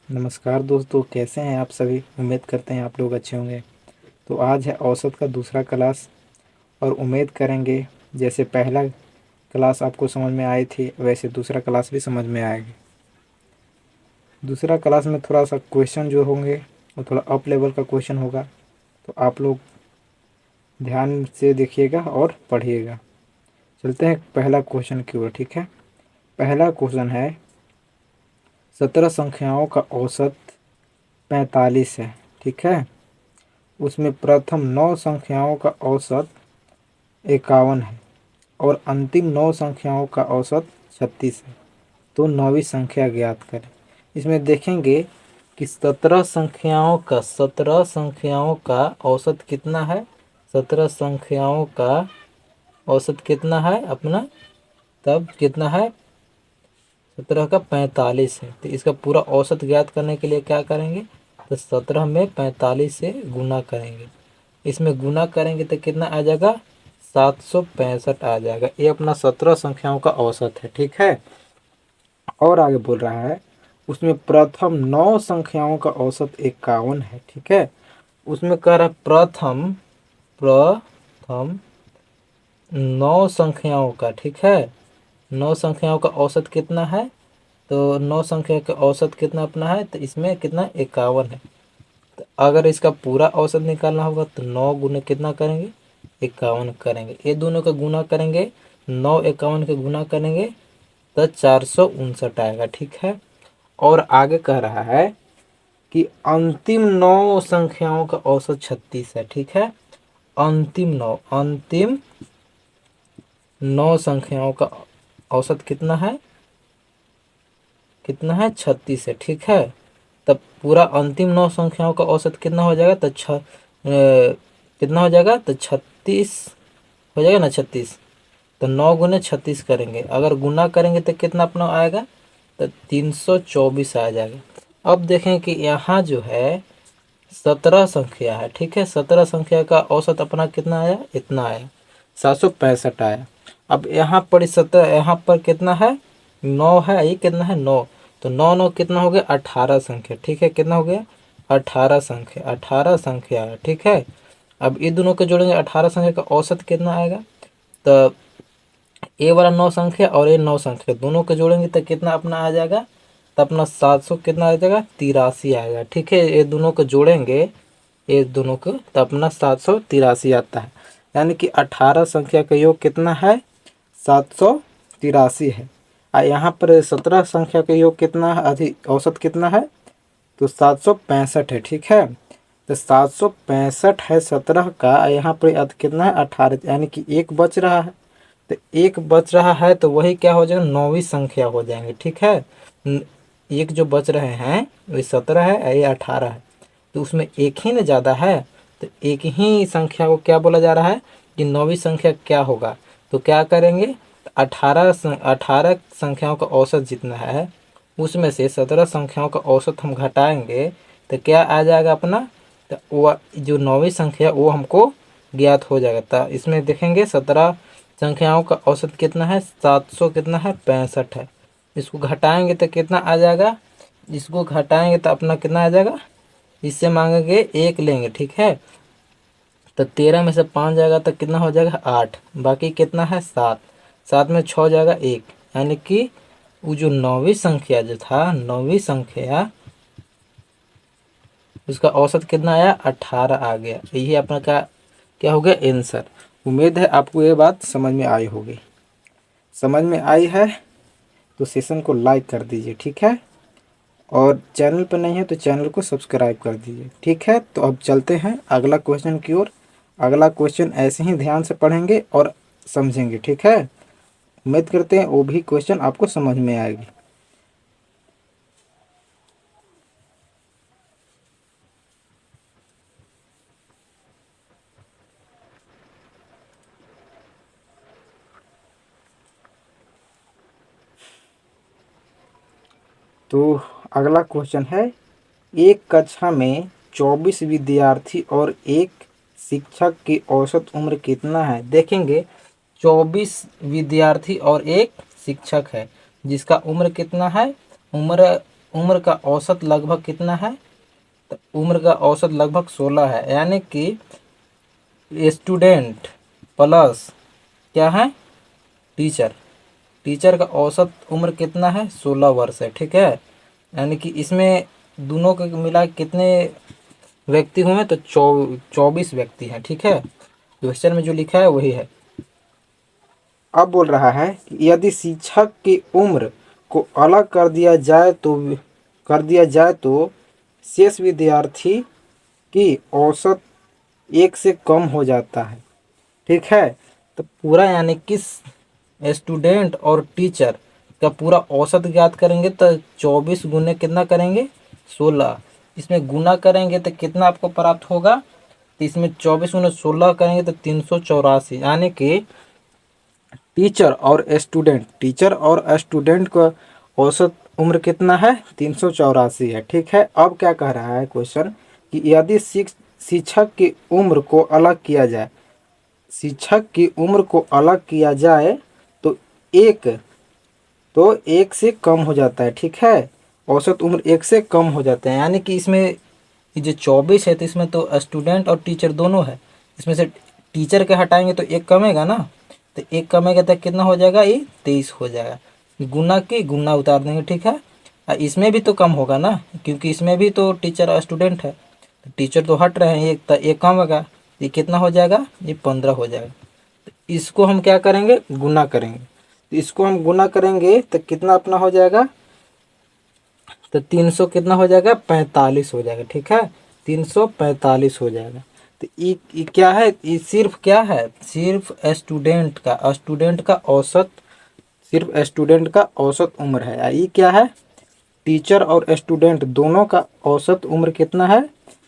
नमस्कार दोस्तों, कैसे हैं आप सभी। उम्मीद करते हैं आप लोग अच्छे होंगे। तो आज है औसत का दूसरा क्लास और उम्मीद करेंगे जैसे पहला क्लास आपको समझ में आई थी वैसे दूसरा क्लास भी समझ में आएगी। दूसरा क्लास में थोड़ा सा क्वेश्चन जो होंगे वो थोड़ा अप लेवल का क्वेश्चन होगा, तो आप लोग ध्यान से देखिएगा और पढ़िएगा। चलते हैं पहला क्वेश्चन की ओर। ठीक है, पहला क्वेश्चन है 17 संख्याओं का औसत 45 है। ठीक है, उसमें प्रथम 9 संख्याओं का औसत 51 है और अंतिम 9 संख्याओं का औसत 36 है। तो नौवीं संख्या ज्ञात करें। इसमें देखेंगे कि 17 संख्याओं का औसत कितना है। 17 संख्याओं का औसत कितना है अपना, तब कितना है 17 का 45 है। तो इसका पूरा औसत ज्ञात करने के लिए क्या करेंगे, तो 17 में 45 से गुना करेंगे। इसमें गुना करेंगे तो कितना आ जाएगा, 765 आ जाएगा। ये अपना 17 संख्याओं का औसत है। ठीक है, और आगे बोल रहा है उसमें प्रथम 9 संख्याओं का औसत 51 है। ठीक है, उसमें कह रहा है प्रथम प्रथम 9 संख्याओं का। ठीक है, 9 संख्याओं का औसत कितना है, तो 9 संख्या का औसत कितना अपना है, तो इसमें कितना 51 है। तो अगर इसका पूरा औसत निकालना होगा तो 9 गुना कितना करेंगे, 51 करेंगे। ये दोनों का गुना करेंगे, 9 51 के गुना करेंगे तो 459 आएगा। ठीक है, और आगे कह रहा है कि अंतिम 9 संख्याओं का औसत 36 है। ठीक है, अंतिम 9 संख्याओं का औसत कितना है, 36 है। ठीक है, तब पूरा अंतिम 9 संख्याओं का औसत कितना हो जाएगा, तो कितना हो जाएगा, तो 36 हो जाएगा ना, 36। तो 9 गुने 36 करेंगे, अगर गुना करेंगे तो कितना अपना आएगा, तो 324 आ जाएगा। अब देखें कि यहाँ जो है 17 संख्या है। ठीक है, 17 संख्या का औसत अपना कितना आया, इतना आया, 765 आया। अब यहाँ पर 17, यहाँ पर कितना है, 9 है, ये कितना है 9, तो 9 9 कितना हो गया, 18 संख्या। ठीक है, कितना हो गया, 18 संख्या है। ठीक है, अब ये दोनों को जोड़ेंगे, 18 संख्या का औसत कितना आएगा, तो ये वाला 9 संख्या और ये 9 संख्या दोनों को जोड़ेंगे तो कितना अपना आ जाएगा, तो अपना 700 कितना आ जाएगा, 83 आएगा। ठीक है, ये दोनों को जोड़ेंगे, ये दोनों को, तो अपना 783 आता है। यानी कि 18 संख्या का योग कितना है, 783 है। यहाँ पर 17 संख्या का योग कितना है, अधिक औसत कितना है, तो 765 है। ठीक है, तो 765 है 17 का, यहाँ पर कितना है 18, यानी कि एक बच रहा है। तो एक बच रहा है तो वही क्या हो जाएगा, नौवीं संख्या हो जाएंगे। ठीक है, एक जो बच रहे हैं वही 17 है, ये 18 है, तो उसमें एक ही ना ज़्यादा है, तो एक ही संख्या को क्या बोला जा रहा है कि नौवीं संख्या क्या होगा। तो क्या करेंगे, 18 संख्याओं का औसत जितना है उसमें से 17 संख्याओं का औसत हम घटाएंगे तो क्या आ जाएगा अपना, तो वो जो नौवीं संख्या वो हमको ज्ञात हो जाएगा। तो इसमें देखेंगे 17 संख्याओं का औसत कितना है, 700 कितना है 65 है। इसको घटाएंगे तो कितना आ जाएगा, इसको घटाएंगे तो अपना कितना आ जाएगा, इससे मांगेंगे 1 लेंगे। ठीक है, तो 13 में से 5 जाएगा तो कितना हो जाएगा 8, बाकी कितना है 7, 7 में 6 जाएगा 1, यानी कि वो जो नौवीं संख्या जो था, नौवीं संख्या उसका औसत कितना आया, 18 आ गया। यही अपना क्या हो गया आंसर। उम्मीद है आपको ये बात समझ में आई होगी। समझ में आई है तो सेशन को लाइक कर दीजिए। ठीक है, और चैनल पर नहीं है तो चैनल को सब्सक्राइब कर दीजिए। ठीक है, तो अब चलते हैं अगला क्वेश्चन की ओर। अगला क्वेश्चन ऐसे ही ध्यान से पढ़ेंगे और समझेंगे। ठीक है, उम्मीद करते हैं वो भी क्वेश्चन आपको समझ में आएगी। तो अगला क्वेश्चन है, एक कक्षा में 24 विद्यार्थी और एक शिक्षक की औसत उम्र कितना है। देखेंगे 24 विद्यार्थी और एक शिक्षक है जिसका उम्र कितना है, उम्र उम्र का औसत लगभग कितना है? तो उम्र का औसत लगभग 16 है, यानी कि स्टूडेंट प्लस क्या है? टीचर। टीचर का औसत उम्र कितना है? 16 वर्ष है, ठीक है। यानी कि इसमें दोनों के मिला कितने व्यक्ति हुए? तो 24 व्यक्ति हैं, ठीक है। क्वेश्चन में जो लिखा है वही है। अब बोल रहा है कि यदि शिक्षक की उम्र को अलग कर दिया जाए तो शेष विद्यार्थी की औसत 1 से कम हो जाता है, ठीक है। तो पूरा यानी कि स्टूडेंट और टीचर का पूरा औसत ज्ञात करेंगे तो 24 गुने कितना करेंगे? 16। इसमें गुना करेंगे तो कितना आपको प्राप्त होगा? तो इसमें 24 गुना 16 करेंगे तो 384, यानी कि टीचर और स्टूडेंट का औसत उम्र कितना है? 384 है, ठीक है। अब क्या कह रहा है क्वेश्चन कि यदि शिक्षक की उम्र को अलग किया जाए, शिक्षक की उम्र को अलग किया जाए तो एक से कम हो जाता है, ठीक है। औसत उम्र 1 से कम हो जाता है, यानी कि इसमें ये जो 24 है तो इसमें तो स्टूडेंट और टीचर दोनों है। इसमें से टीचर के हटाएंगे तो 1 कमेगा ना, तो 1 कमेगा तो कितना हो जाएगा? ये 23 हो जाएगा। गुना उतार देंगे, ठीक है। इसमें भी तो कम होगा ना, क्योंकि इसमें भी तो टीचर और स्टूडेंट है। तो टीचर तो हट रहे हैं, एक तो 1 कम होगा, ये कितना हो जाएगा? ये 15 हो जाएगा। तो इसको हम क्या करेंगे? गुना करेंगे। तो इसको हम गुना करेंगे तो कितना अपना हो जाएगा? तो 300 कितना हो जाएगा? 45 हो जाएगा, ठीक है। 345 हो जाएगा। तो ये क्या है? ये सिर्फ क्या है? सिर्फ स्टूडेंट का औसत उम्र है। ये क्या है? टीचर और स्टूडेंट दोनों का औसत उम्र कितना है?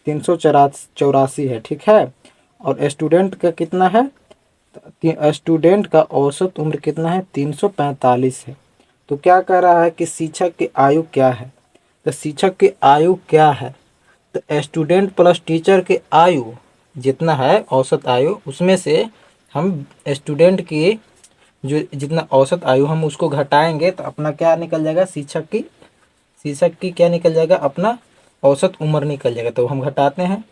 384 है, ठीक है। और स्टूडेंट का कितना है? स्टूडेंट का औसत उम्र कितना है? 345 है। तो क्या कह रहा है कि शिक्षक की आयु क्या है? तो शिक्षक की आयु क्या है? तो स्टूडेंट प्लस टीचर की आयु जितना है, औसत आयु, उसमें से हम स्टूडेंट की जो जितना औसत आयु हम उसको घटाएंगे तो अपना क्या निकल जाएगा? शिक्षक की क्या निकल जाएगा? अपना औसत उम्र निकल जाएगा। तो हम घटाते हैं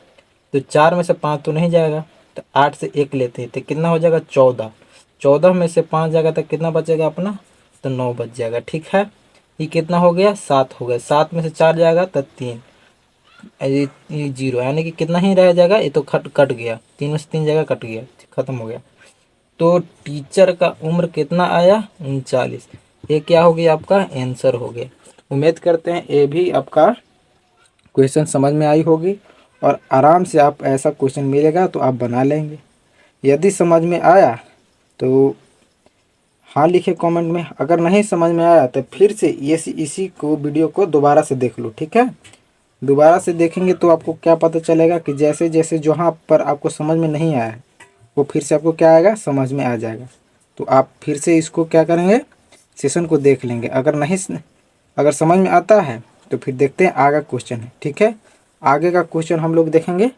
तो 4 में से 5 तो नहीं जाएगा, तो 8 से 1 लेते हैं तो कितना हो जाएगा? 14। 14 में से 5 जाएगा तो कितना बचेगा अपना? तो 9 बच जाएगा, ठीक है। ये कितना हो गया? 7 हो गया। 7 में से 4 जाएगा तो 3, ये 0, यानी कि कितना ही रह जाएगा? ये तो कट गया, 3 में से 3 जाएगा, कट गया, खत्म हो गया। तो टीचर का उम्र कितना आया? 39। ये क्या हो गया? आपका आंसर हो गया। उम्मीद करते हैं ये भी आपका क्वेश्चन समझ में आई होगी और आराम से आप ऐसा क्वेश्चन मिलेगा तो आप बना लेंगे। यदि समझ में आया तो हाँ लिखे कमेंट में, अगर नहीं समझ में आया तो फिर से इसी को वीडियो को दोबारा से देख लो, ठीक है। दोबारा से देखेंगे तो आपको क्या पता चलेगा कि जैसे जैसे जहाँ पर आपको समझ में नहीं आया है वो फिर से आपको क्या आएगा? समझ में आ जाएगा। तो आप फिर से इसको क्या करेंगे? सेशन को देख लेंगे। अगर समझ में आता है तो फिर देखते हैं आगे क्वेश्चन है, ठीक है। आगे का क्वेश्चन हम लोग देखेंगे।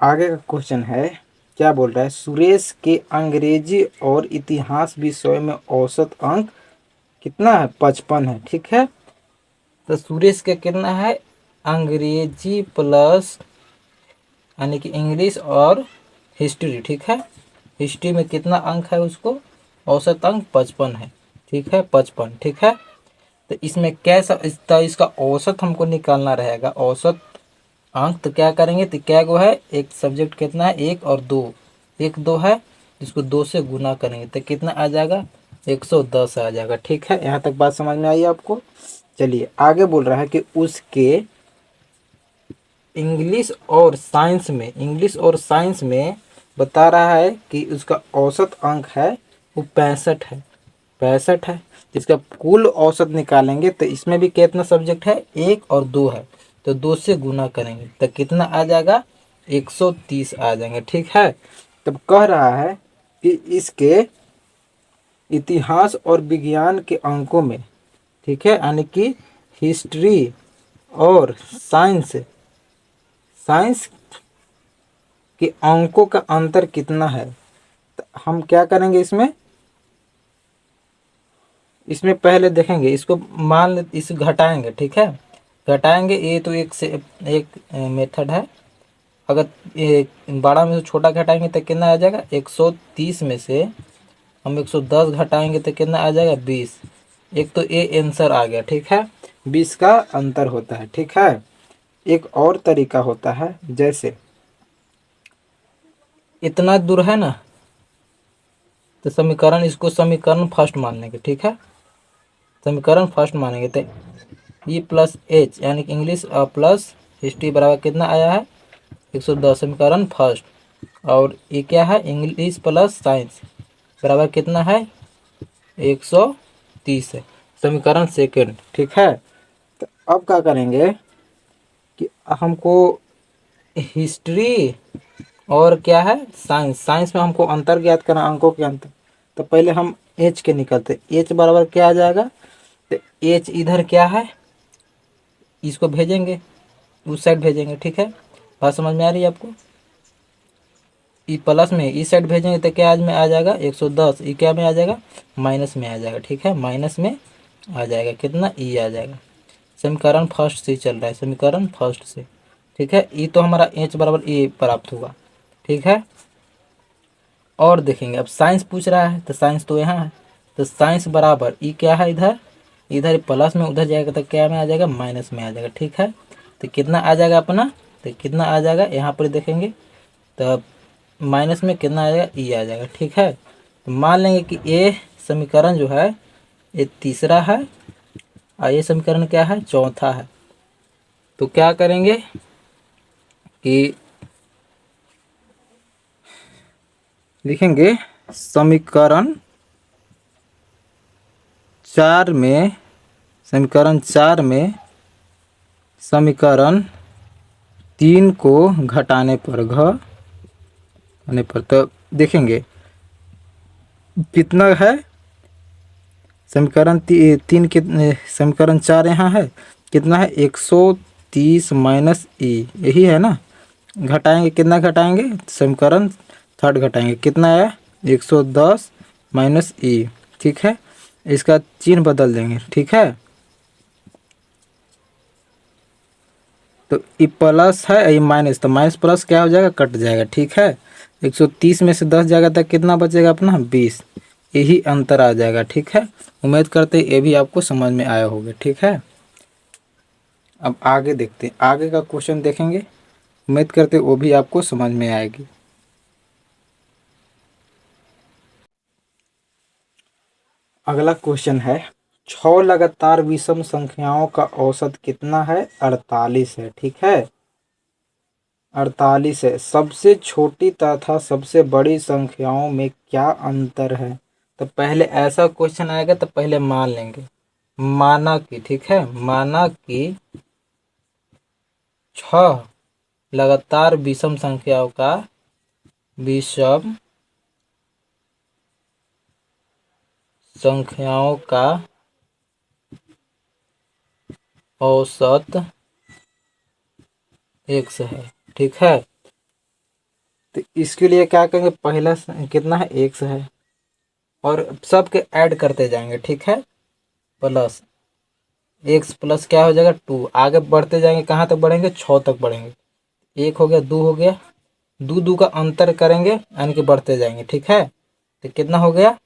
आगे का क्वेश्चन है, क्या बोल रहा है? सुरेश के अंग्रेजी और इतिहास विषय में औसत अंक कितना है? 55 है, ठीक है। तो सुरेश का कितना है? अंग्रेजी प्लस यानी कि इंग्लिश और हिस्ट्री, ठीक है। हिस्ट्री में कितना अंक है उसको? औसत अंक 55 है, ठीक है। 55, ठीक है। तो इसमें कैसा इसका औसत हमको निकालना रहेगा। औसत अंक तो क्या करेंगे? तो क्या गो है? एक सब्जेक्ट कितना है? 1 और 2, 1 2 है, जिसको 2 से गुना करेंगे तो कितना आ जाएगा? 110 आ जाएगा, ठीक है। यहाँ तक बात समझ में आई आपको? चलिए आगे बोल रहा है कि उसके इंग्लिश और साइंस में बता रहा है कि उसका औसत अंक है वो 65 है। 65 है। इसका कुल औसत निकालेंगे तो इसमें भी कितना सब्जेक्ट है? 1 और 2 है, तो 2 से गुना करेंगे तो कितना आ जाएगा? 130 आ जाएंगे, ठीक है। तब कह रहा है कि इसके इतिहास और विज्ञान के अंकों में, ठीक है, यानी कि हिस्ट्री और साइंस साइंस के अंकों का अंतर कितना है। तो हम क्या करेंगे इसमें पहले देखेंगे इसको, मान इस घटाएंगे, ठीक है, घटाएंगे। ये तो एक से एक मेथड है। अगर ये बड़ा में से छोटा घटाएंगे तो कितना आ जाएगा, 130 में से हम 110 घटाएंगे तो कितना आ जाएगा, 20। एक तो ये आंसर आ गया, ठीक है, 20 का अंतर होता है, ठीक है। एक और तरीका होता है, जैसे इतना दूर है ना, तो समीकरण, इसको समीकरण फर्स्ट मान लेंगे, ठीक है, समीकरण फर्स्ट मानेंगे तो ई प्लस एच यानी कि इंग्लिश प्लस हिस्ट्री बराबर कितना आया है, 110 समीकरण फर्स्ट। और ये क्या है, इंग्लिश प्लस साइंस बराबर कितना है, 130 है, समीकरण सेकंड, ठीक है। तो अब क्या करेंगे कि हमको हिस्ट्री और क्या है, साइंस में हमको अंतर ज्ञात करना, अंकों के अंतर। तो पहले हम एच के निकलते, एच बराबर क्या आ जाएगा, तो एच इधर क्या है, इसको भेजेंगे, उस साइड भेजेंगे, ठीक है, बात समझ में आ रही है आपको। ई प्लस में इस साइड भेजेंगे तो क्या आज में आ जाएगा, 110, ई क्या में आ जाएगा, माइनस में आ जाएगा, ठीक है, माइनस में आ जाएगा कितना, ई आ जाएगा। समीकरण फर्स्ट से चल रहा है, समीकरण फर्स्ट से, ठीक है। ई तो हमारा एच बराबर ए प्राप्त हुआ, ठीक है। और देखेंगे अब साइंस पूछ रहा है, तो साइंस तो यहाँ है, तो साइंस बराबर ई क्या है, इधर इधर प्लस में उधर जाएगा तो क्या में आ जाएगा, माइनस में आ जाएगा, ठीक है। तो कितना आ जाएगा अपना, तो कितना आ जाएगा यहाँ पर देखेंगे तो माइनस में कितना आ जाएगा, ई आ जाएगा, ठीक है। तो मान लेंगे कि ये समीकरण जो है ये तीसरा है और ये समीकरण क्या है, चौथा है। तो क्या करेंगे कि लिखेंगे समीकरण 4 में, समीकरण 4 में समीकरण 3 को घटाने पर घटाने पर तो देखेंगे कितना है, समीकरण 3 कितने, समीकरण 4 यहाँ है, कितना है, 130 माइनस ई, यही है ना। घटाएंगे, कितना घटाएंगे, समीकरण थर्ड घटाएंगे, कितना है, 110 माइनस ई, ठीक है। इसका चिन्ह बदल देंगे, ठीक है। तो ई प्लस है, ये माइनस, तो माइनस प्लस क्या हो जाएगा, कट जाएगा, ठीक है। 130 में से 10 जाएगा तो कितना बचेगा अपना, 20, यही अंतर आ जाएगा, ठीक है। उम्मीद करते ये भी आपको समझ में आया होगा, ठीक है। अब आगे देखते हैं, आगे का क्वेश्चन देखेंगे, उम्मीद करते वो भी आपको समझ में आएगी। अगला क्वेश्चन है, 6 लगातार विषम संख्याओं का औसत कितना है, 48 है, ठीक है, 48 है। सबसे छोटी तथा सबसे बड़ी संख्याओं में क्या अंतर है। तो पहले ऐसा क्वेश्चन आएगा तो पहले मान लेंगे, माना कि, ठीक है, माना कि 6 लगातार विषम संख्याओं का विषम संख्याओं का औसत x है, ठीक है। तो इसके लिए क्या करेंगे, पहला कितना है, x है, और सबके ऐड करते जाएंगे, ठीक है, प्लस x प्लस क्या हो जाएगा 2, आगे बढ़ते जाएंगे, कहाँ तक बढ़ेंगे, 6 तक बढ़ेंगे, 1 हो गया, 2 हो गया, 2 का अंतर करेंगे यानी कि बढ़ते जाएंगे, ठीक है। तो कितना हो गया,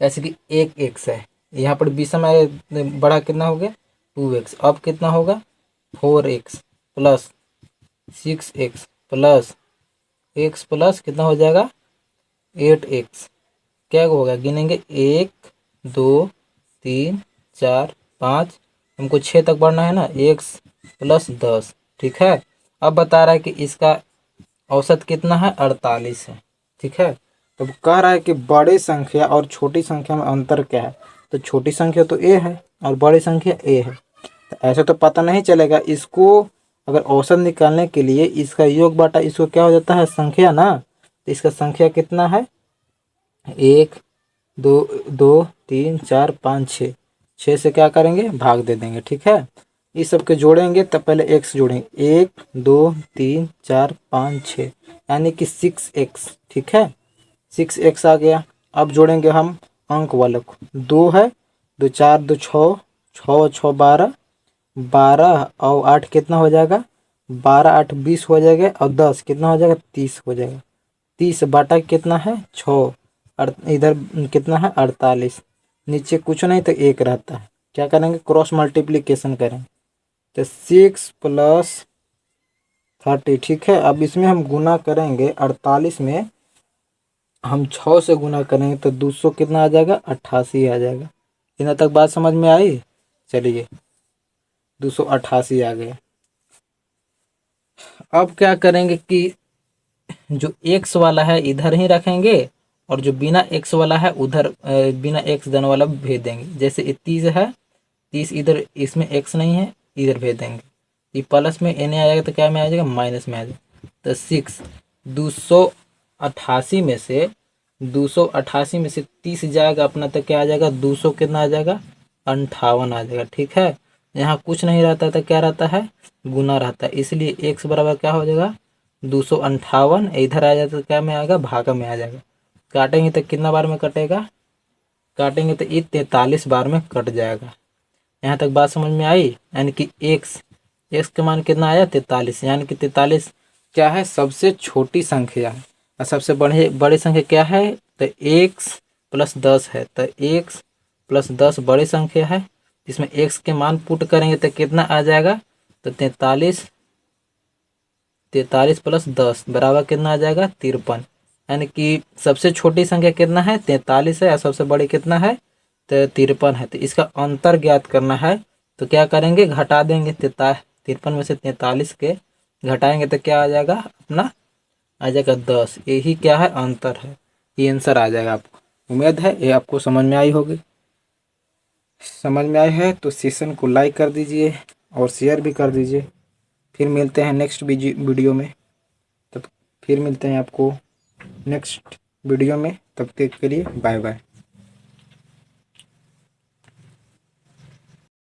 ऐसे कि 1 x है, यहाँ पर विषम बड़ा कितना हो गया, 2x, अब कितना होगा, 4x plus 6x plus x plus कितना हो जाएगा, 8x, क्या होगा, गिनेंगे 1 2 3 4 5, हमको 6 तक बढ़ना है ना, x प्लस 10, ठीक है। अब बता रहा है कि इसका औसत कितना है, 48 है, ठीक है। तो कह रहा है कि बड़ी संख्या और छोटी संख्या में अंतर क्या है। तो छोटी संख्या तो a है और बड़ी संख्या a है, तो ऐसे तो पता नहीं चलेगा। इसको अगर औसत निकालने के लिए इसका योग बाटा इसको क्या हो जाता है, संख्या ना, तो इसका संख्या कितना है, 1 2 2 3 4 5 6, 6 से क्या करेंगे, भाग दे देंगे। ठीक है, इस सब के जोड़ेंगे तब पहले x जोड़ेंगे, 1 2 3 4 5 6 यानी कि 6x। ठीक है, 6x आ गया। अब जोड़ेंगे हम अंक वाले को, 2 है, 2 4 2 6, 6 6 12, 12 और 8 कितना हो जाएगा, 12 8 20 हो जाएगा, और 10 कितना हो जाएगा, 30 हो जाएगा। 30 बाटा कितना है, 6, इधर कितना है 48, नीचे कुछ नहीं तो 1 रहता है। क्या करेंगे, क्रॉस मल्टीप्लिकेशन करें, तो 6 + 30। ठीक है, अब इसमें हम गुना करेंगे, 48 में हम 6 से गुना करेंगे तो 200 कितना आ जाएगा, 88 आ जाएगा। इतना तक बात समझ में आई। चलिए 288 आ गया। अब क्या करेंगे कि जो x वाला है इधर ही रखेंगे, और जो बिना x वाला है उधर बिना x देने वाला भेज देंगे। जैसे ये 30 है, 30 इधर, इसमें x नहीं है, इधर भेज देंगे। ये प्लस में n आ जाएगा तो क्या में आ जाएगा, माइनस में आ जाएगा। तो 6 288 में से 30 जाएगा अपना, तो क्या आ जाएगा, 200 कितना आ जाएगा, 58 आ जाएगा। ठीक है, यहाँ कुछ नहीं रहता तो क्या रहता है, गुना रहता है, इसलिए x बराबर क्या हो जाएगा, 258। इधर आ जाता तो क्या में आएगा, भागा में आ जाएगा। काटेंगे तो कितना बार में कटेगा, काटेंगे तो ये 43 बार में कट जाएगा। यहाँ तक बात समझ में आई। यानी कि x का मान कितना आया, 43, यानी कि 43 क्या है, सबसे छोटी संख्या है। और सबसे बड़ी संख्या क्या है, तो x + 10 है। तो x + 10 बड़ी संख्या है, इसमें x के मान पुट करेंगे तो कितना आ जाएगा, तो 43 + 10 बराबर कितना आ जाएगा, 53। यानी कि सबसे छोटी संख्या कितना है, 43 है, और सबसे बड़ी कितना है, तो 53 है। तो इसका अंतर ज्ञात करना है, तो क्या करेंगे, घटा देंगे। 53 में से 43 के घटाएंगे तो क्या आ जाएगा, अपना आ जाएगा 10। यही क्या है, अंतर है। ये आंसर आ जाएगा आपको। उम्मीद है ये आपको समझ में आई होगी। समझ में आई है तो सेशन को लाइक कर दीजिए और शेयर भी कर दीजिए। फिर मिलते हैं नेक्स्ट वीडियो में। तब फिर मिलते हैं आपको नेक्स्ट वीडियो में। तब तक के लिए बाय बाय।